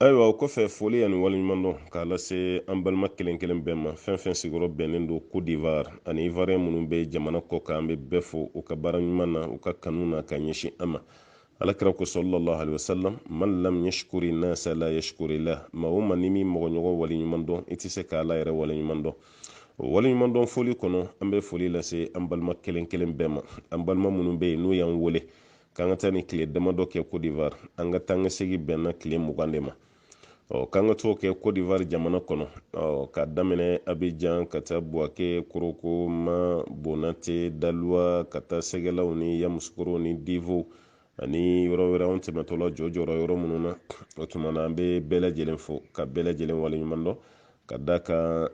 ayiwa o kɔfɛ foli ani waleɲuman dɔn k'a lase an balima kelen kelen bɛɛ ma fɛn fɛn sigiyɔrɔ bɛnnen don Côte d'Ivoire ani Ivoirien minnu bɛ jamana kɔ kan an bɛ bɛɛ fo u ka baara ɲuman na u ka kanu na ka ɲɛsin an ma alakira ko sallallahu alaihi wasallam man lam yashkuri nasa la yashkuri lah maa o maa ni min mɔgɔɲɔgɔn waleɲuman dɔn i tɛ se ka Ala yɛrɛ waleɲuman dɔn o waleɲuman dɔn foli kɔnɔ an bɛ foli lase an balima kelen kelen bɛɛ ma an balima minnu bɛ yen n'u y'an wele k'an ka taa ni tile damadɔ kɛ Côte d'Ivoire an ka taa an ka segin bɛnna tile 20 de ma k'an ka t'o kɛ Côte d'Ivoire jamana kɔnɔ k'a daminɛ Abidjan ka taa Buaké Korokoma Bonate Daluwa ka taa Sɛgɛlaw ni Yamoussoukro ni Divo ani yɔrɔ wɛrɛ an tɛmɛtɔla jɔra yɔrɔ minnu na o tuma na an bɛ bɛɛ lajɛlen fo ka bɛɛ lajɛlen waleɲuman dɔn ka da kan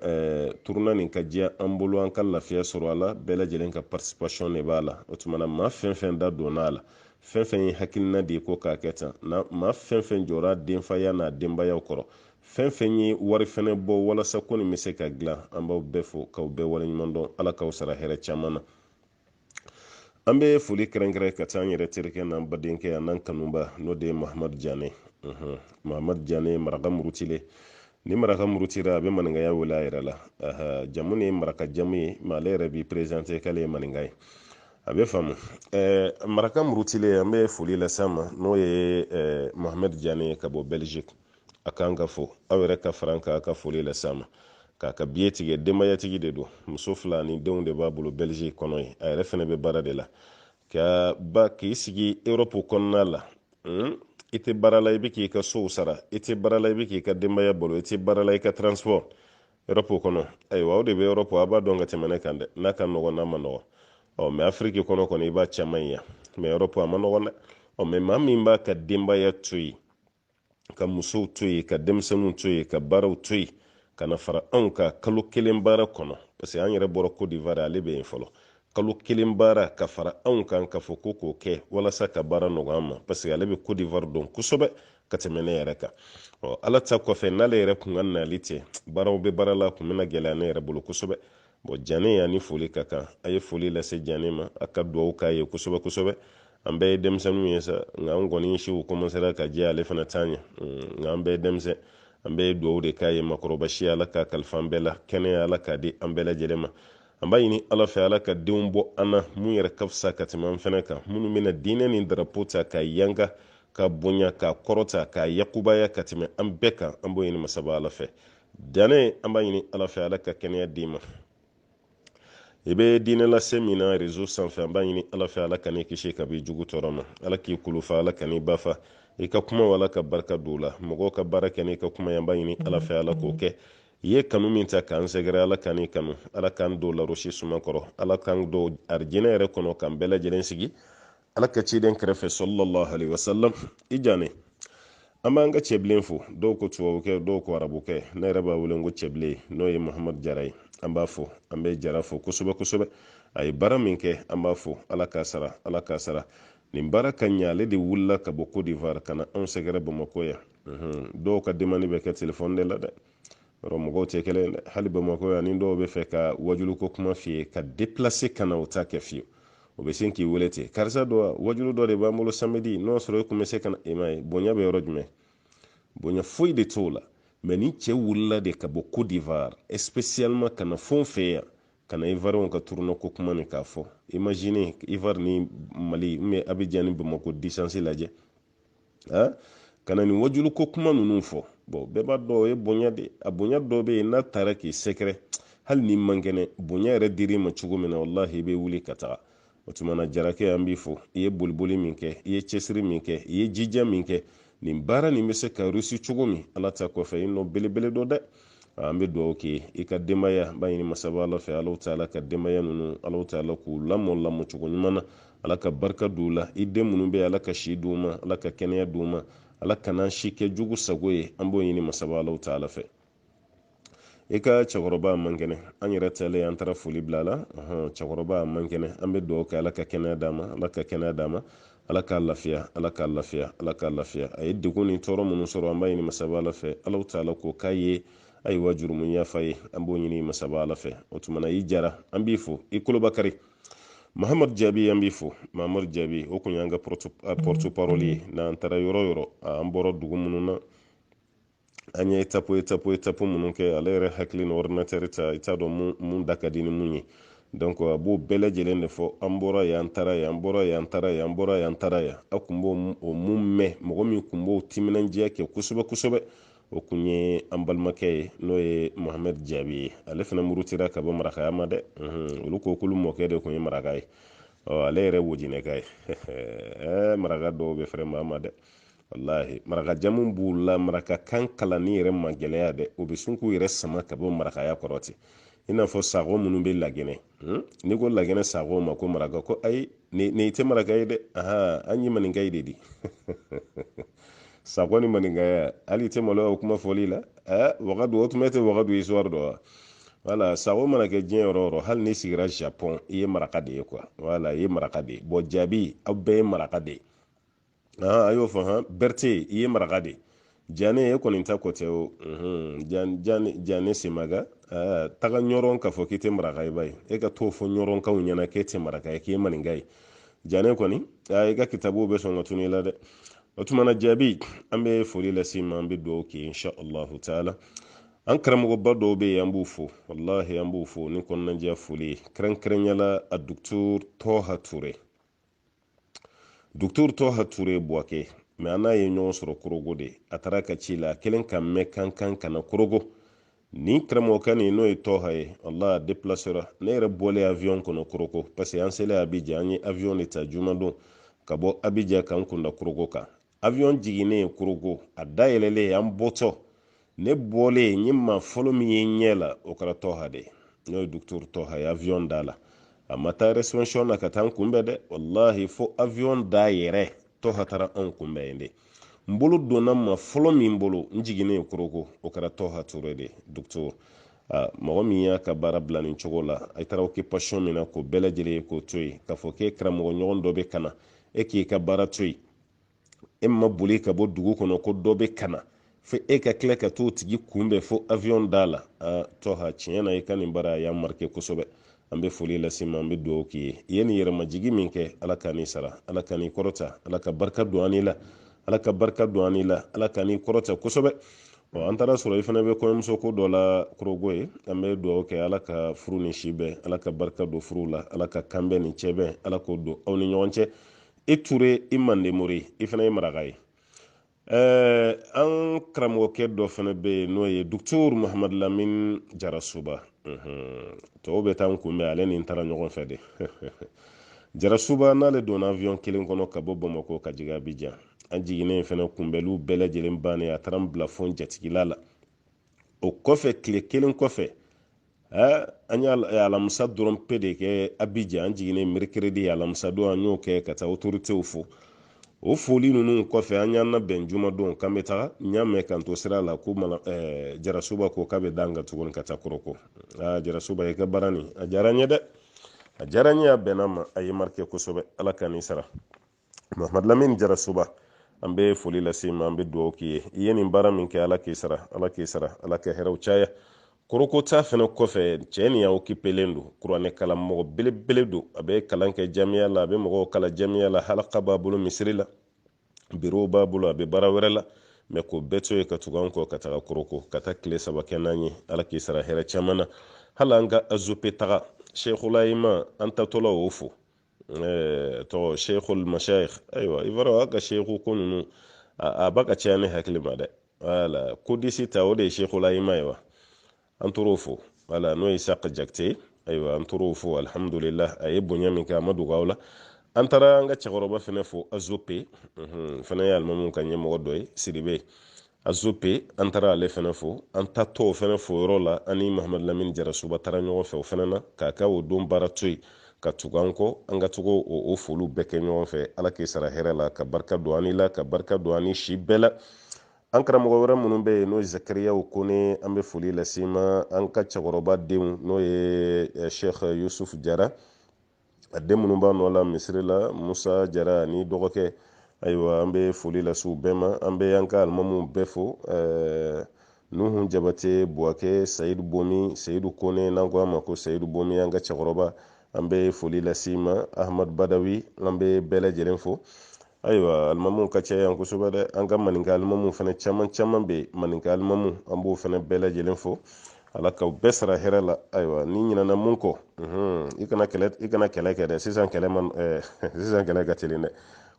turuna nin ka diya an bolo an ka lafiya sɔrɔ a la bɛɛ lajɛlen ka participation de b'a la o tuma na maa fɛn fɛn da donna a la fɛn fɛn ye hakilina de ye ko k'a kɛ tan maa fɛn fɛn jɔra denfaya n'a denbayaw kɔrɔ fɛn fɛn ye wari fɛnɛ bɔ walasa ko nin bɛ se ka dilan an b'aw bɛɛ fo k'aw bɛɛ waleɲuman dɔn ala k'aw sara hɛrɛ caman na an bɛ foli kɛrɛnkɛrɛn ka taa an yɛrɛ terikɛ n'an badenkɛ a n'an kanuba n'o de ye Mahamadu Diané Mahamadu Diané maraka murutile ni maraka murutira a bɛ maninkaya wele a yɛrɛ la jamu ni ye maraka jamu ye mais ale yɛrɛ b'i présenté k'ale ye maninka ye a bɛ faamu maraka murutile an bɛ foli lase a ma n'o ye Mahamadu Diané ka bɔ Belgique a kan ka fo aw yɛrɛ ka fara an kan a ka foli lase a ma k'a ka biye tigɛ denbayatigi de don muso fila ni denw de b'a bolo Belgique kɔnɔ ye a yɛrɛ fɛnɛ bɛ baara de la k'i sigi Europe kɔnɔna la i tɛ baara la i bɛ k'i ka sow sara i tɛ baara la i bɛ k'i ka denbaya balo i tɛ baara la i ka transport Europe kɔnɔ ayiwa aw de bɛ Europe a b'a dɔn ka tɛmɛ ne kan dɛ n'a ka nɔgɔn n'a ma nɔgɔn mais Afrique kɔnɔ kɔni i b'a caman ye mais Europe a ma nɔgɔn dɛ mais maa min b'a ka denbaya to yen ka musow to yen ka denmisɛnninw to yen ka baaraw to yen ka na fara anw ka kalo kelen baara kɔnɔ parce que an yɛrɛ bɔra Côte d'Ivoire ale bɛ yen fɔlɔ kalo kelen baara ka fara anw kan ka fɔ ko k'o kɛ walasa ka baara nɔgɔya an ma parce que ale bɛ Côte d'Ivoire dɔn kosɛbɛ ka tɛmɛ ne yɛrɛ kan ala ta kɔfɛ n'ale yɛrɛ kun ka nali tɛ baaraw bɛ baara la kun bɛna gɛlɛya ne yɛrɛ bolo kosɛbɛ Diané ani foli ka kan a ye foli lase Diané ma a ka dugawu k'a ye kosɛbɛ kosɛbɛ an bɛɛ ye denmisɛnninw ye sa nka an kɔni siw commencera ka diya ale fana t'an ye nka an bɛɛ ye denmisɛn an bɛɛ ye dugawu de k'a ye makɔrɔba si ala ka kalifa an bɛɛ la kɛnɛya ala k'a di an bɛɛ lajɛlen ma an b'a ɲini ala fɛ ala ka denw bɔ an na mun yɛrɛ ka fisa ka tɛmɛ an fɛnɛ kan minnu bɛna diinɛ ni darapo ta ka yanga ka bonya ka kɔrɔta ka yakubaya ka tɛmɛ an bɛɛ kan an b'o ɲini masaba ala fɛ Diané an b'a ɲini ala fɛ ala ka kɛnɛya d'i ma i bɛ diinɛ lase min na réseau sanfɛ an b'a ɲini ala fɛ ala ka n'i kisi ka b'i jugu tɔɔrɔ ma ala k'i kulufa ala ka n'i bafa i ka kuma ala ka barika don o la mɔgɔw ka baara kɛ n'i ka kuma ye an b'a ɲini ala fɛ ala k'o kɛ i ye kanu min ta k'an sɛgɛrɛ ala ka n'i kanu ala k'an don larosi suma kɔrɔ ala k'an don arijinɛ yɛrɛ kɔnɔ k'an bɛɛ lajɛlen sigi ala ka ciden kɛrɛfɛ sallallahu alaihi wasallam i Diané an b'an ka cɛbilen fo dɔw ko tubabukɛ dɔw ko arabukɛ ne yɛrɛ b'a wele ko cɛbilen n'o ye Mahamadu Jara ye an b'a fo an bɛ Jara fo kosɛbɛ kosɛbɛ a ye baara min kɛ an b'a fo ala k'a sara ala k'a sara nin baara ka ɲɛ ale de wulila ka bɔ Côte d'Ivoire ka na anw sɛgɛrɛ Bamako yan dɔw ka demande bɛ kɛ telefɔni de la dɛ yɔrɔ mɔgɔw tɛ kelen ye dɛ hali Bamako yan ni dɔw bɛ fɛ ka wajulu ko kuma f'i ye ka déplacer ka na o t'a kɛ fiyewu o bɛ sin k'i wele ten karisa dɔ wajulu dɔ de b'an bolo samedi n'o sɔrɔ e kun bɛ se ka na e ma ye bonya bɛ yɔrɔ jumɛn bonya foyi de t'o la mais ni cɛ wulila de ka bɔ Côte d'Ivoire spécialement ka na fɛn fɛ yan ka na Ivoirien ka tournoi ko kuma nin k'a fɔ imagine Ivoire ni Mali mais Abidjan ni Bamako distance lajɛ ka na nin wajulu ko kuma ninnu fɔ bon bɛɛ b'a dɔn o ye bonya de a bonya dɔ bɛ yen n'a taara k'i sɛgɛrɛ hali ni man kɛnɛ bonya yɛrɛ dir'i ma cogo min na wallahi i bɛ wuli ka taga o tuma na Jarakɛ an b'i fo i ye boliboli min kɛ i ye cɛsiri min kɛ i ye jija min kɛ nin baara nin bɛ se ka réussir cogo min ala ta kɔfɛ i nɔ belebele dɔ dɛ an bɛ dugawu k'i i ka denbaya b'a ɲini masaba ala fɛ ala ta'ala ka denbaya ninnu ala ta'ala k'u lamɔ cogo ɲuman na ala ka barika d'u la i den minnu bɛ ala ka si d'u ma ala ka kɛnɛya d'u ma ala kana si kɛ jugu sago ye an b'o ɲini masaba ala ta'ala fɛ i ka cɛkɔrɔba man kɛnɛ an yɛrɛ tɛlen an taara foli bila la cɛkɔrɔba man kɛnɛ an bɛ dugawu kɛ ala ka kɛnɛya d'a ma ala ka kɛnɛya d'a ma ala k'a lafiya ala k'a lafiya ala k'a lafiya a ye degun ni tɔɔrɔ minnu sɔrɔ an b'a ɲini masaba ala fɛ ala ta'ala ko k'a ye ayiwa jurumu yafa ye an b'o ɲini masaba ala fɛ o tuma na i Jara an b'i fo i Kolobakari Mahamadu Jaabi an b'i fo Mahamadu Jaabi o kun y'an ka porte parole ye n'an taara yɔrɔ yɔrɔ an bɔra dugu minnu na an ye etape minnu kɛ ale yɛrɛ hakili ni ordinateur ta i t'a dɔn mun da ka di ni mun ye donc a b'o bɛɛ lajɛlen de fɔ an bɔra yan an taara yan an bɔra yan an taara yan an bɔra yan an taara yan a kun b'o mun mɛn mɔgɔ min kun b'o timinandiya kɛ kosɛbɛ kosɛbɛ o kun ye an balimakɛ ye n'o ye Mohamed Jaabi ye ale fana murutira ka bɔ marakaya ma dɛ olu ko k'olu mɔkɛ de kun ye maraka ye ale yɛrɛ wojinɛka ye maraka dɔw bɛ fɛrɛ maa ma dɛ wallahi maraka jamu b'u la maraka kan kalanni yɛrɛ ma gɛlɛya dɛ o bɛ sun k'u yɛrɛ sama ka bɔ marakaya kɔrɔ ten i n'a fɔ sago minnu bɛ lagɛnɛ n'i ko lagɛnɛ sago ma ko maraka ko ayi nin tɛ maraka ye dɛ an ye maninka ye de di sago ni maninkaya hali tɛ maloya o kuma fɔli la wagadu o tun bɛ tɛ wagadu histoire dɔ wa wala sago mana kɛ diɲɛ yɔrɔ yɔrɔ hali n'i sigira Japon i ye maraka de ye quoi wala i ye maraka de ye bon Jaabi aw bɛɛ ye maraka de ye a y'o fɔ Berete i ye maraka de Jane e kɔni ta kɔtɛ o Jane Semaga taga ɲɔrɔn k'a fɔ k'i tɛ maraka ye bayi e ka t'o fɔ ɲɔrɔnkaw ɲɛna k'e tɛ maraka ye k'i ye maninka ye Jane kɔni i ka kitabuw bɛ sɔn ka tunu i la dɛ o tuma na Jaabi an bɛ foli lase ma an bɛ dugawu kɛ insha Allahu taala an karamɔgɔba dɔw bɛ yen an b'u fo wallahi an b'u fo ni kɔnɔnajɛya foli kɛrɛnkɛrɛnyala a Dr Toha Ture Dr Toha Ture Buwake mais an n'a ye ɲɔgɔn sɔrɔ Korogo de a taara ka ci la kelen ka mɛn kankan kana Korogo ni karamɔgɔkɛ nin n'o ye Toha ye wallahi a déplacera ne yɛrɛ bɔlen avion kɔnɔ Korogo parce que an selen Abidjan an ye avion de ta jumadon ka bɔ Abidjan k'an kunda Korogo kan avion jiginnen Korogo a dayɛlɛlen an bɔtɔ ne bɔlen n ye maa fɔlɔ min ye n ɲɛ la o kɛra Toha de n'o ye Dr Toha ye avion da la a ma taa reception na ka taa n kunbɛn dɛ wallahi fo avion da yɛrɛ Toha taara anw kunbɛn yen de n bolo donna ma fɔlɔ min bolo n jiginnen Korogo o kɛra Toha Ture de Dr mɔgɔ min y'a ka baara bila nin cogo la a taara occupation min na k'o bɛɛ lajɛlen k'o to yen k'a fɔ k'e karamɔgɔ ɲɔgɔn dɔ bɛ kana e k'i ka baara to yen e ma boli ka bɔ dugu kɔnɔ ko dɔ bɛ kana fo e ka tila ka t'o tigi kunbɛn fo avion da la Toha tiɲɛ na i ka nin baara a y'a marqué kosɛbɛ an bɛ foli lase ma an bɛ dugawu k'i ye i ye nin yɛrɛmajigi min kɛ ala ka n'i sara ala ka n'i kɔrɔta ala ka barika don an la ala ka barika don an la ala ka n'i kɔrɔta kosɛbɛ an taara sɔrɔ i fana bɛ kɔɲɔmuso ko dɔ la Korogo ye an bɛ dugawu kɛ ala ka furu ni si bɛn ala ka barika don furu la ala ka kanbɛn ni cɛbɛn ala k'o don aw ni ɲɔgɔn cɛ i Ture i Mandemori i fana ye maraka ye an karamɔgɔkɛ dɔ fana bɛ yen n'o ye Dr Mohamed Lamin Jarasuba tɔw bɛ taa n kunbɛn ale ni n taara ɲɔgɔn fɛ de Jarasuba n'ale donna avion kelen kɔnɔ ka bɔ Bamako ka jigin Abidjan an jiginnen fana kunbɛnliw bɛɛ lajɛlen bannen a taara n bila fo jatigila la o kɔfɛ tile kelen kɔfɛ an ye alamisa dɔrɔn pe de kɛ Abidjan an jiginnen mercredi alamisa don an y'o kɛ ka taa autoritéw fo o foli ninnu kɔfɛ an y'an labɛn jumadon k'an bɛ taga n y'a mɛn k'an to sira la ko Jarasuba ko k'a bɛ da an kan tuguni ka taa Koroko Jarasuba i ka baara nin a diyara n ye dɛ a diyara n ye a bɛnna ma a ye marqué kosɛbɛ ala ka n'i sara Mohamed Lamin Jarasuba an bɛ foli lase ma an bɛ dugawu k'i ye i ye nin baara min kɛ ala k'i sara ala k'i sara ala ka hɛrɛw caya Koroko ta fana kɔfɛ cɛ nin y'a occupelen don kuranɛ kalanmɔgɔ belebele don a bɛ kalan kɛ jamiya la a bɛ mɔgɔw kalan jamiya la halaka b'a bolo misiri la bureau b'a bolo a bɛ baara wɛrɛ la mais k'o bɛɛ to yen ka tugu an kɔ ka taga Koroko ka taa tile 3 kɛ n'an ye ala k'i sara hɛrɛ caman na hali an ka azope taga Sheikhulahima an tatɔla o fo tɔgɔ Sheikhul Mashayikh ayiwa i b'a dɔn a ka sheikhu ko ninnu a ba ka caya ne hakili ma dɛ voilà kodisi ta o de ye Sheikhulahima ye wa an tor'o fo voilà n'o ye Isaka Jakite ayiwa an tor'o fo alhamdulillah a ye bonya min kɛ a ma dogo aw la an taara an ka cɛkɔrɔba fana fo azope fana ye alimamu ka ɲɛmɔgɔ dɔ ye Sidibe azope an taara ale fana fo an tatɔ o fana fo yɔrɔ la ani Mohamed Lamin Jarasuba taara ɲɔgɔn fɛ o fana na k'a ka o don baara to yen ka tugu an kɔ an ka tugu o foliw bɛɛ kɛ ɲɔgɔn fɛ ala k'i sara hɛrɛ la ka barika don an la ka barika don an si bɛɛ la an karamɔgɔ wɛrɛ minnu bɛ yen n'o ye Zakariyaw Kone an bɛ foli lase ma an ka cɛkɔrɔba denw n'o ye Sheikh Yusuf Jara a den minnu b'a nɔ la misiri la Musa Jara ani dɔgɔkɛ ayiwa an bɛ foli lase u bɛɛ ma an bɛ an ka alimamuw bɛɛ fo Nuhu Jabate Buwake Sayidu Bomi Sayidu Kone n'an ko a ma ko Sayidu Bomi an ka cɛkɔrɔba an bɛ foli lase ma Ahmad Badawi an bɛ bɛɛ lajɛlen fo ayiwa alimamu ka caya yan kosɛbɛ dɛ an ka maninka alimamu fana caman caman bɛ maninka alimamu an b'o fana bɛɛ lajɛlen fo ala k'aw bɛɛ sara hɛrɛ la ayiwa ni ɲinana mun kɔ i kana kɛlɛ kɛ dɛ sisan kɛlɛ man sisan kɛlɛ ka teli dɛ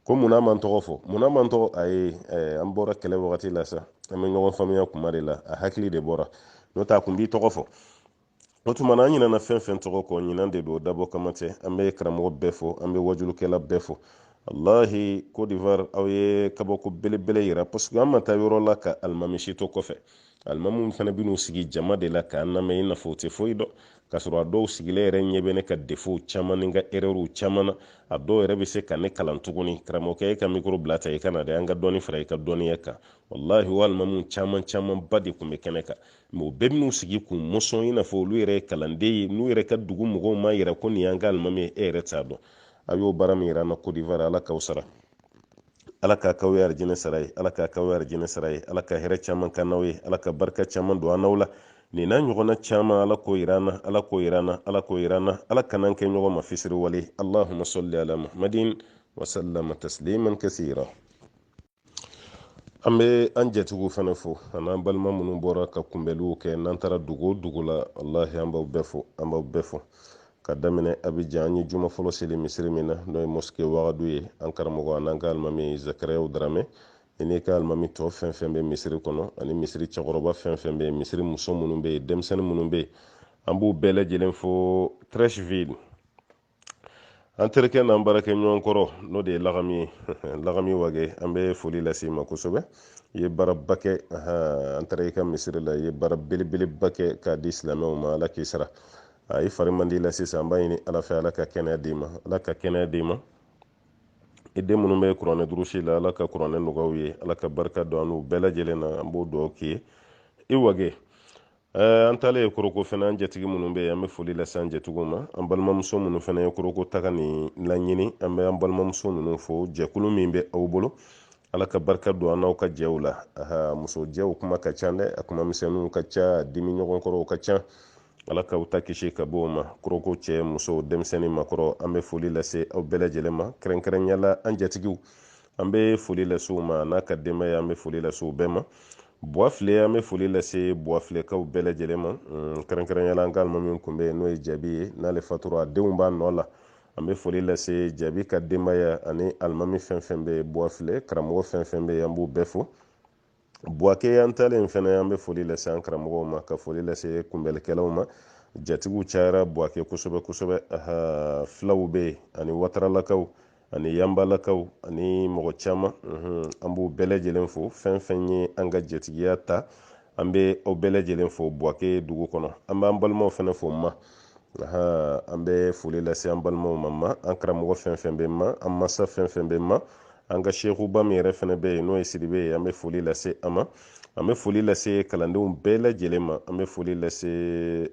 ko munna man tɔgɔ fɔ munna man tɔgɔ ayi an bɔra kɛlɛ wagati la sa an bɛ ɲɔgɔn faamuya kuma de la a hakili de bɔra n'o tɛ a kun b'i tɔgɔ fɔ o tuma na an ɲinana fɛn fɛn tɔgɔ kɔ ɲinan de don dabɔ kama tɛ an bɛ karamɔgɔ bɛɛ fo an bɛ wajulukɛla bɛɛ fo wallahi Côte d'Ivoire aw ye kabako belebele yira parce que an ma taa yɔrɔ la ka alimami si to kɔfɛ alimamu fana bɛn'u sigi jama de la k'an lamɛn i n'a fɔ o tɛ foyi dɔn k'a sɔrɔ a dɔw sigilen yɛrɛ ɲɛ bɛ ne ka defo caman ni n ka erreurs caman na a dɔw yɛrɛ bɛ se ka ne kalan tuguni karamɔgɔkɛ e ka micro bila ta i kana dɛ an ka dɔɔni fara i ka dɔɔniya kan wallahi o alimamu caman caman ba de tun bɛ kɛnɛ kan mais o bɛɛ bɛn'u sigi k'u mɔsɔn i n'a fɔ olu yɛrɛ ye kalanden ye n'u yɛrɛ ka dugu mɔgɔw ma yira ko nin y'an ka alimami ye e yɛrɛ t'a dɔn a y'o baara min yira an na Côte d'Ivoire ala k'aw sara ala k'a k'aw ye arijinɛ sara ye ala k'a k'aw ye arijinɛ sara ye ala ka hɛrɛ caman ka n'aw ye ala ka barika caman don an n'aw la nin n'a ɲɔgɔnna caman ala k'o yira an na ala k'o yira an na ala k'o yira an na ala kan'an kɛ ɲɔgɔn ma fisiri wale allahumma salli ala muhammadin wa sallama tasliman kasira an bɛ an jɛtigiw fana fo an'an balima minnu bɔra ka kunbɛliw kɛ n'an taara dugu o dugu la wallahi an b'aw bɛɛ fo an b'aw bɛɛ fo ka daminɛ Abidjan an ye juma fɔlɔ seli misiri min na n'o ye mosquée Wagadu ye an karamɔgɔ an'an ka alimami Zakariyaw Darame i n'i ka alimami tɔ fɛn fɛn bɛ misiri kɔnɔ ani misiri cɛkɔrɔba fɛn fɛn bɛ yen misiri muso minnu bɛ yen denmisɛnnin minnu bɛ yen an b'u bɛɛ lajɛlen fo Treichville an terikɛ n'an baarakɛ ɲɔgɔn kɔrɔ n'o de ye Lagami ye Lagami Wage an bɛ foli lase i ma kosɛbɛ i ye baaraba kɛ an taara i ka misiri la i ye baara belebeleba kɛ k'a di silamɛw ma ala k'i sara a i fari man di la sisan an b'a ɲini ala fɛ ala ka kɛnɛya d'i ma ala ka kɛnɛya d'i ma i den minnu bɛ kuranɛ durusi la ala ka kuranɛ nɔgɔyaw ye ala ka barika don an n'u bɛɛ lajɛlen na an b'o dugawu k'i ye i Wage an taalen ye koroko fana an jatigi minnu bɛ yen an bɛ foli lase an jatigiw ma an balimamuso minnu fana ye koroko taga ni laɲini an bɛ an balimamuso ninnu fo jɛkulu min bɛ aw bolo ala ka barika don an n'aw ka jɛw la muso jɛw kuma ka ca dɛ a kuma misɛnninw ka ca a dimi ɲɔgɔn kɔrɔw ka ca ala k'aw ta kisi ka bɔ o ma koroko cɛ muso denmisɛnnin makɔrɔ an bɛ foli lase aw bɛɛ lajɛlen ma kɛrɛnkɛrɛnyala an jatigiw an bɛ foli lase u ma n'a ka denbaya an bɛ foli lase u bɛɛ ma Buwafile an bɛ foli lase Buwafilekaw bɛɛ lajɛlen ma kɛrɛnkɛrɛnyala an ka alimami kun bɛ yen n'o ye Jabi ye n'ale fatura a denw b'a nɔ la an bɛ foli lase Jabi ka denbaya ani alimami fɛn fɛn bɛ Buwafile karamɔgɔ fɛn fɛn bɛ yen an b'u bɛɛ fo Buwake an talen fana an bɛ foli lase an karamɔgɔw ma ka foli lase kunbɛlikɛlaw ma jatigiw cayara Buwake kosɛbɛ kosɛbɛ filaw bɛ yen ani wataralakaw ani yanbalakaw ani mɔgɔ caman an b'u bɛɛ lajɛlen fo fɛn fɛn ye an ka jatigiya ta an bɛ aw bɛɛ lajɛlen fo Buwake dugu kɔnɔ an b'an balimaw fana fo ma an bɛ foli lase an balimaw ma an karamɔgɔ fɛn fɛn bɛ ma an masa fɛn fɛn bɛ ma an ka sekuba min yɛrɛ fana bɛ yen n'o ye Sidibe ye an bɛ foli lase a ma an bɛ foli lase kalandenw bɛɛ lajɛlen ma an bɛ foli lase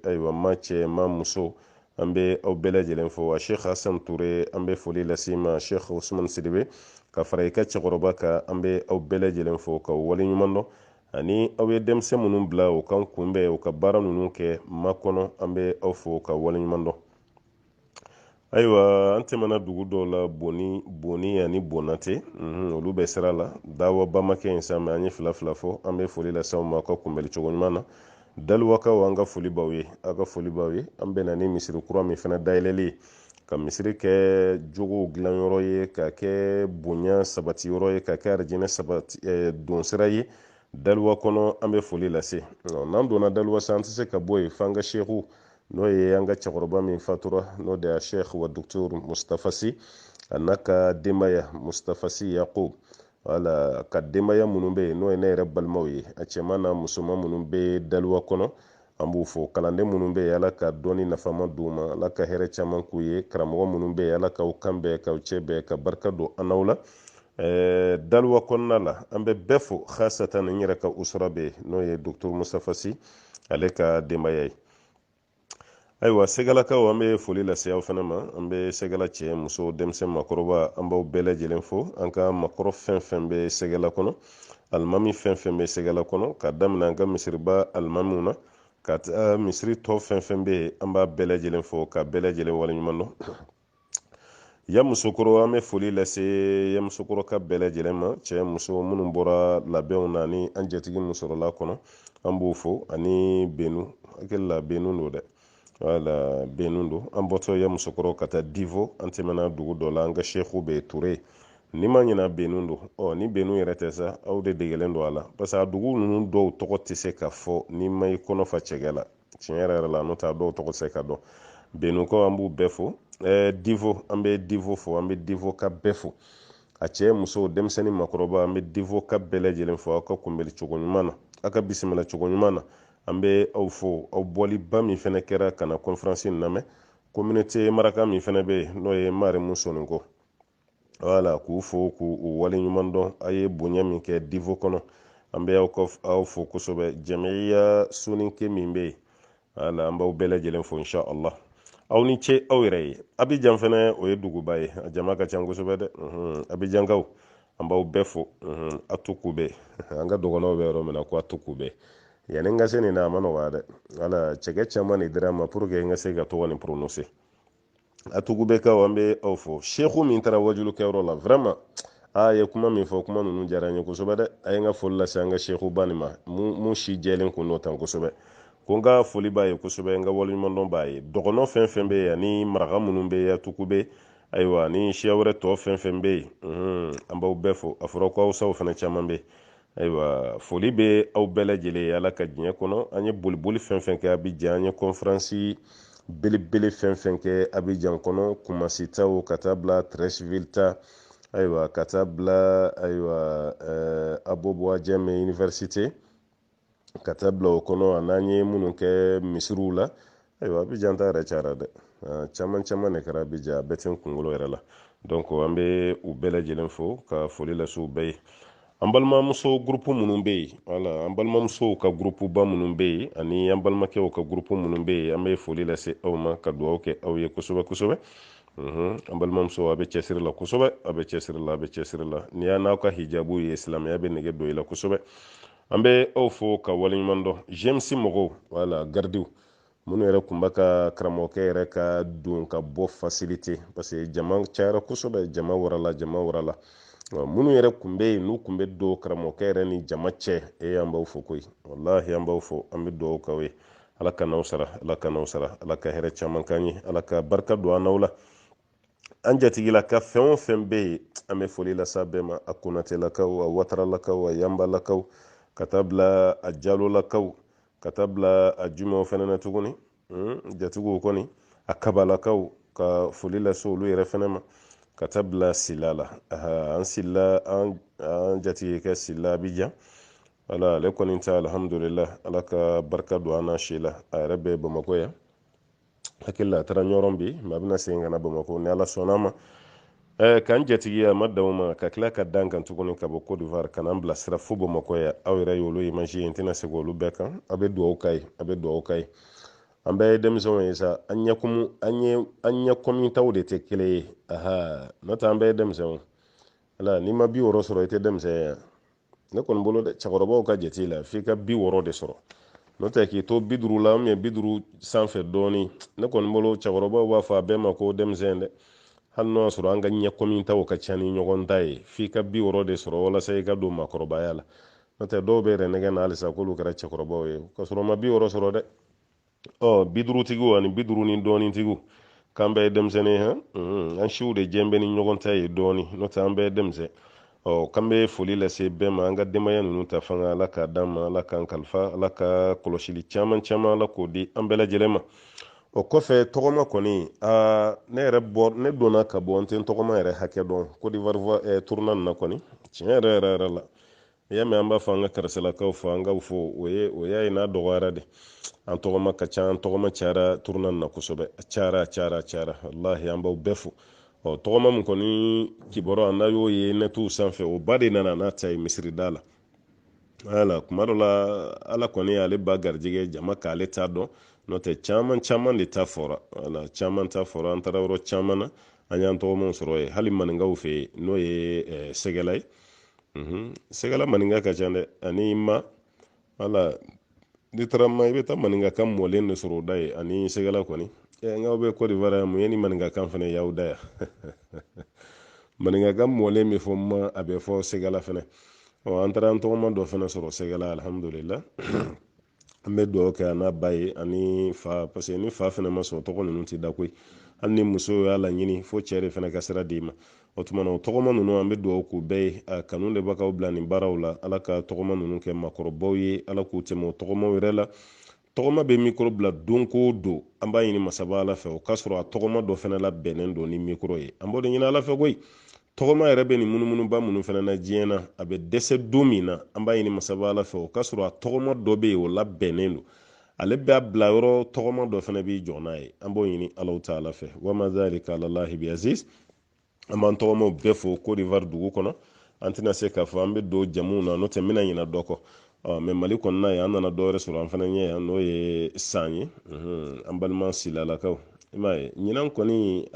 ayiwa ma cɛ ma muso an bɛ aw bɛɛ lajɛlen fo wa Sheikh Hassan Toure an bɛ foli lase ma Sheikh Usman Sidibe ka fara i ka cɛkɔrɔba kan an bɛ aw bɛɛ lajɛlen fo ka waleɲuman dɔn ani aw ye denmisɛn minnu bila u kan kunbɛn u ka baara ninnu kɛ ma kɔnɔ an bɛ aw fo ka waleɲuman dɔn ayiwa an tɛmɛna dugu dɔw la Boni ani Bonate olu bɛ sira la dawaba ma kɛ yen sa mais an ye fila fɔ an bɛ foli lase aw ma ka kunbɛli cogo ɲuman na Daluwakaw an ka foli b'aw ye aw ka foli b'aw ye an bɛna ni misiri kura min fana dayɛlɛli ye ka misiri kɛ jogow dilanyɔrɔ ye ka kɛ bonya sabati yɔrɔ ye ka kɛ arijinɛ sabati don sira ye Daluwa kɔnɔ an bɛ foli lase n'an donna Daluwa sa an tɛ se ka bɔ yen f'an ka shehu n'o ye an ka cɛkɔrɔba min fatura n'o de ye Sheikh wa Docteur Mustafa Sy a n'a ka denbaya Mustafa Sy Yakob wala ka denbaya minnu bɛ yen n'o ye ne yɛrɛ balimaw ye a cɛman n'a musoman minnu bɛ Daluwa kɔnɔ an b'u fo kalanden minnu bɛ yen ala ka dɔnni nafama d'u ma ala ka hɛrɛ caman k'u ye karamɔgɔ minnu bɛ yen ala k'aw kan bɛn k'aw cɛ bɛn ka barika don an n'aw la Daluwa kɔnɔna la an bɛ bɛɛ fo khasatan n yɛrɛ ka usura bɛ yen n'o ye Docteur Mustafa Sy ale ka denbaya ye ayiwa segalakaw an bɛ foli lase aw fana ma an bɛ segala cɛ muso denmisɛn makɔrɔba an b'aw bɛɛ lajɛlen fo an ka makɔrɔ fɛn fɛn bɛ segala kɔnɔ alimami fɛn fɛn bɛ segala kɔnɔ ka daminɛ an ka misiriba alimamiw na ka taa misiri tɔ fɛn fɛn bɛ yen an b'a bɛɛ lajɛlen fo ka bɛɛ lajɛlen waleɲuman dɔn ya musokoro an bɛ foli lase ya musokoro ka bɛɛ lajɛlen ma cɛ muso minnu bɔra labɛnw na ni an jatigi min sɔrɔla kɔnɔ an b'o fo ani benu hakili la benu don dɛ wala benu don an bɔtɔ ya musokoro ka taa divo an tɛmɛna dugu dɔ la an ka sheku bɛ ture ni ma ɲina benu don ni benu yɛrɛ tɛ sa aw de degelen don a la parce que a dugu ninnu dɔw tɔgɔ tɛ se ka fɔ ni ma i kɔnɔ fa cɛkɛ la tiɲɛ yɛrɛ la n'o tɛ a dɔw tɔgɔ tɛ se ka dɔn benukɔ an b'u bɛɛ fo divo an bɛ divo fo an bɛ divo ka bɛɛ fo a cɛ muso denmisɛnnin makɔrɔba an bɛ divo ka bɛɛ lajɛlen fo aw ka kunbɛli cogo ɲuman na aw ka bisimila cogo ɲuman na an bɛ aw fo aw bɔliba min fɛnɛ kɛra ka na conférence in lamɛn communauté maraka min fɛnɛ bɛ yen n'o ye Marimu Soninko wala k'u fo k'u wale ɲuman dɔn a ye bonya min kɛ divo kɔnɔ an bɛ aw fo kosɛbɛ jɛmiya soninke min bɛ yen wala an b'aw bɛɛ lajɛlen fo insha Allah aw ni ce aw yɛrɛ ye Abidjan fɛnɛ o ye duguba ye a jama ka ca kosɛbɛ dɛ Abidjankaw an b'aw bɛɛ fo a to kube an ka dɔgɔnɔw bɛ yɔrɔ min na ko a to kube yanni n ka se nin na a ma nɔgɔya dɛ wala cɛkɛ caman de dira n ma pour que n ka se ka tɔgɔ nin prononcer a tugubɛkaw an bɛ aw fo sheku min taara wajulu kɛyɔrɔ la vraiment a ye kuma min fɔ kuma ninnu diyara n ye kosɛbɛ dɛ a ye n ka foli lase an ka sheku ba nin ma mun si jɛlen kun n'o tan kosɛbɛ ko n ka foli b'a ye kosɛbɛ n ka waleɲumandɔn b'a ye dɔgɔnɔ fɛn fɛn bɛ yen ani maraka minnu bɛ yen tukube ayiwa ni siya wɛrɛ tɔ fɛn fɛn bɛ yen an b'aw bɛɛ fo a fɔra ko awusaw fana caman bɛ yen ayiwa foli bɛ aw bɛɛ lajɛlen ye ala ka diɲɛ kɔnɔ an ye boliboli fɛn fɛn kɛ Abidjan an ye conférence belebele fɛn fɛn kɛ Abidjan kɔnɔ Kumasi taw ka taa bila Treichville ta ayiwa ka taa bila ayiwa Aboboa Jame Université ka taa bila o kɔnɔ n'an ye minnu kɛ misiriw la ayiwa Abidjan ta yɛrɛ cayara dɛ caman caman de kɛra Abidjan a bɛɛ tɛ n kunkolo yɛrɛ la donc an bɛ u bɛɛ lajɛlen fo ka foli lase u bɛɛ ye an balimamuso groupe minnu bɛ yen wala an balimamusow ka groupe ba minnu bɛ yen ani an balimakɛw ka groupe minnu bɛ yen an bɛ foli lase aw ma ka dugawu kɛ aw ye kosɛbɛ kosɛbɛ an balimamuso a bɛ cɛsiri la kosɛbɛ a bɛ cɛsiri la a bɛ cɛsiri la n'i y'a n'aw ka hijabu ye silamɛya bɛ nege don i la kosɛbɛ an bɛ aw fo ka waleɲuman dɔn GMC mɔgɔw wala gardiw minnu yɛrɛ tun bɛ ka karamɔgɔkɛ yɛrɛ ka don ka bɔ facilité parce que jama cayara kosɛbɛ jama warala minnu yɛrɛ tun bɛ yen n'u tun bɛ don karamɔgɔkɛ yɛrɛ ni jama cɛ an b'aw fo koyi wallahi an b'aw fo an bɛ dugawu k'aw ye ala ka n'aw sara ala ka n'aw sara ala ka hɛrɛ caman k'an ye ala ka barika don an n'aw la an jatigilaka fɛn o fɛn bɛ yen an bɛ foli lase bɛɛ ma a konatelakaw a wataralakaw a yanbalakaw ka taa bila a jalolakaw ka taa bila a jumɛnw fɛnɛ na tuguni jatigiw kɔni a kabalakaw ka foli lase olu yɛrɛ fɛnɛ ma ka taa bila sila la an sila an jatigi kɛ sila Abidjan wala ale kɔni ta alhamdulillah ala ka barika don an na si la a yɛrɛ bɛ Bamako yan hakili la a taara ɲɔrɔn bi mɛ a bɛna segin ka na Bamako ni ala sɔnna ma k'an jatigi a ma daw ma ka tila ka dan kan tuguni ka bɔ Côte d'Ivoire ka n'an bila sira fo Bamako yan aw yɛrɛ y'olu image ye n tɛna segin olu bɛɛ kan a bɛ dugawu k'a ye a bɛ dugawu k'a ye an bɛɛ ye denmisɛnw ye sa an ɲɛkɔmitaw de tɛ kelen ye n'o tɛ an bɛɛ ye denmisɛnw ala n'i ma 60 sɔrɔ i tɛ denmisɛn ye ne kɔni bolo dɛ cɛkɔrɔbaw ka jate la f'i ka 60 de sɔrɔ n'o tɛ k'i to 50 la ou bien 50 sanfɛ dɔɔni ne kɔni bolo cɛkɔrɔbaw b'a fɔ a bɛɛ ma ko denmisɛn dɛ hali n'o y'a sɔrɔ an ka ɲɛkɔmitaw ka ca ni ɲɔgɔn ta ye f'i ka 60 de sɔrɔ walasa i ka don maakɔrɔbaya la n'o tɛ dɔw bɛ yɛrɛ nɛgɛ na halisa k'olu kɛra cɛkɔrɔbaw ye k'a sɔrɔ ma 60 sɔrɔ dɛ 50 tigiw ani 50 ni dɔɔni tigiw k'an bɛɛ ye denmisɛnnin ye an siw de jɛn bɛ ni ɲɔgɔn ta ye dɔɔni n'o tɛ an bɛɛ ye denmisɛn k'an bɛ foli lase bɛɛ ma an ka denbaya ninnu ta fanga ala k'a d'an ma ala k'an kalifa ala ka kɔlɔsili caman caman ala k'o di an bɛɛ lajɛlen ma o kɔfɛ tɔgɔma kɔni ne donna ka bɔ n tɛ tɔgɔma yɛrɛ hakɛ dɔn Côte d'Ivoire tournant na kɔni tiɲɛ yɛrɛ la i y'a mɛn an b'a fɔ an ka karisalakaw fɔ an k'aw fɔ o y'a ye n'a dɔgɔyara de an tɔgɔma ka ca an tɔgɔma cayara tournant na kosɛbɛ a cayara wallahi an b'aw bɛɛ fo tɔgɔma min kɔni kibaruya n'a y'o ye nɛtiw sanfɛ o ba de nana n'a ta ye misirida la wala kuma dɔ la ala kɔni y'ale ba garijɛgɛ jama k'ale t'a dɔn n'o tɛ caman de ta fɔra wala caman ta fɔra an taara yɔrɔ caman na an y'an tɔgɔmaw sɔrɔ yen hali maninkaw fɛ yen n'o ye sɛgɛla ye sɛgɛla maninka ka ca dɛ ani ma wala n'i taara ma i bɛ taa maninka kan mɔlen de sɔrɔ o da ye ani sɛgɛla kɔni ngaw be Côte d'Ivoire mu yeni maninga kan fana yawda ya maninga kam mole mi fo ma abe fo segala fana o antara to ma do fana soro segala alhamdulillah ambe do ka na baye ani fa parce que ni fa fana ma so to ko nunu ti da koy anni muso ya la nyini fo chere fana ka sira dima o tuma no to ma nunu ambe do ku be kanun de baka obla ni barawla ala ka to ma nunu ke makoro boye ala ku temo to ma wirela tɔgɔma bɛ mikoro bila don ko don an b'a ɲini masaba ala fɛ o k'a sɔrɔ a tɔgɔma dɔ fana la bɛnnen don ni mikoro ye an b'o de ɲini ala fɛ koyi tɔgɔma yɛrɛ bɛ nin munumunuba minnu fana na diɲɛ na a bɛ dɛsɛ don min na an b'a ɲini masaba ala fɛ o k'a sɔrɔ a tɔgɔma dɔ bɛ yen o la bɛnnen don ale bɛ a bila yɔrɔ tɔgɔma dɔ fana bɛ jɔ n'a ye an b'o ɲini alaw ta ala fɛ wa ma zalika alallahi bi aziz an b'an tɔgɔmaw bɛɛ fo Côte d'Ivoire dugu kɔnɔ an tɛna se k'a fɔ an bɛ don jamuw na n'o tɛ n bɛna ɲina dɔ kɔ mɛ mali kɔnɔna ye an nana dɔwɛrɛ sɔrɔ an fana ɲɛ yan n'o ye san ye an balima silalakaw i m'a ye ɲinan kɔni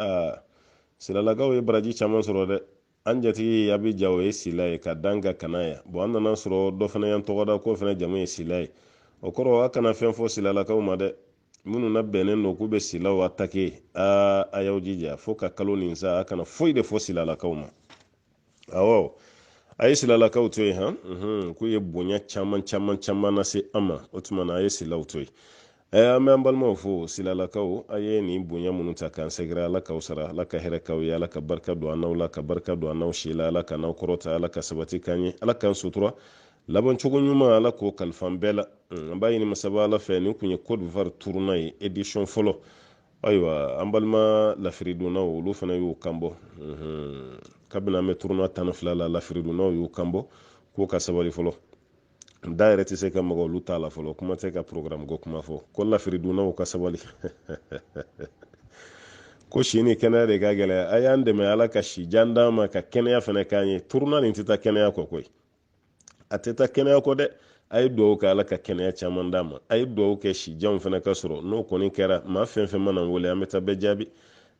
silalakaw ye baraji caman sɔrɔ dɛ an jatigi abija o ye sila ye ka dan ka kana ya bon an nana sɔrɔ dɔ fana y'an tɔgɔda k'o fana jamu ye sila ye o kɔrɔ a kana fɛn fɔ silalakaw ma dɛ minnu na bɛnnen don k'u bɛ silaw atake a y'aw jija fo ka kalo nin sa a kana foyi de fɔ silalakaw ma awɔ a ye silalakaw to yen k'u ye bonya caman caman caman lase an ma o tuma na a ye silaw to yen an bɛ an balimaw fo silalakaw a ye nin bonya minnu ta k'an sɛgɛrɛ ala k'aw sara ala ka hɛrɛ k'aw ye ala ka barika don an n'aw la ka barika don an n'aw si la ala ka n'aw kɔrɔta ala ka sabati k'an ye ala k'an sutura laban cogo ɲuman ala k'o kalifa an bɛɛ la an b'a ɲini masaba ala fɛ nin kun ye Côte d'Ivoire turuna ye édition fɔlɔ ayiwa an balima lafiridonnaw olu fana y'u kanbɔ kabini an bɛ turuna 12 la lafiridonnaw y'u kanbɔ k'u ka sabali fɔlɔ da yɛrɛ tɛ se ka maga olu t'a la fɔlɔ kuma tɛ ka programme ko kuma fɔ ko lafiridonnaw ka sabali ko si ni kɛnɛya de ka gɛlɛ a y'an dɛmɛ ala ka si jan d'an ma ka kɛnɛya fana k'an ye turuna nin tɛ taa kɛnɛya kɔ koyi a tɛ taa kɛnɛya kɔ dɛ a ye duwawu kɛ ala ka kɛnɛya caman d'an ma a ye duwawu kɛ sijanw fana ka sɔrɔ n'o kɔni kɛra maa fɛn fɛn mana wele an bɛ taa bɛɛ jaabi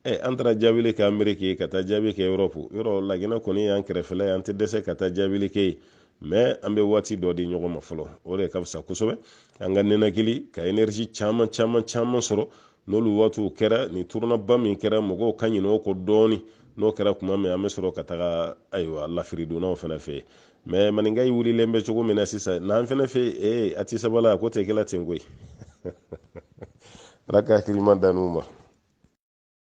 an taara jaabili kɛ Ameriki ka taa jaabi kɛ Europe yɔrɔ Laginɛ kɔni y'an kɛrɛfɛla ye an tɛ dɛsɛ ka taa jaabili kɛ yen mais an bɛ waati dɔ di ɲɔgɔn ma fɔlɔ o de ka fisa kosɛbɛ an ka nenakili ka énergie caman caman caman sɔrɔ n'olu waatiw kɛra ni turunaba min kɛra mɔgɔw ka ɲinɛ o kɔ dɔɔni n'o kɛra kuma min an bɛ sɔrɔ ka taga ayiwa lafiridonnaw fana fɛ mais maninka yi wulilen bɛ cogo min na sisan n'an fana fɛ a tɛ sabala ko tɛ kɛla ten koyi ala ka hakilima dan n'u ma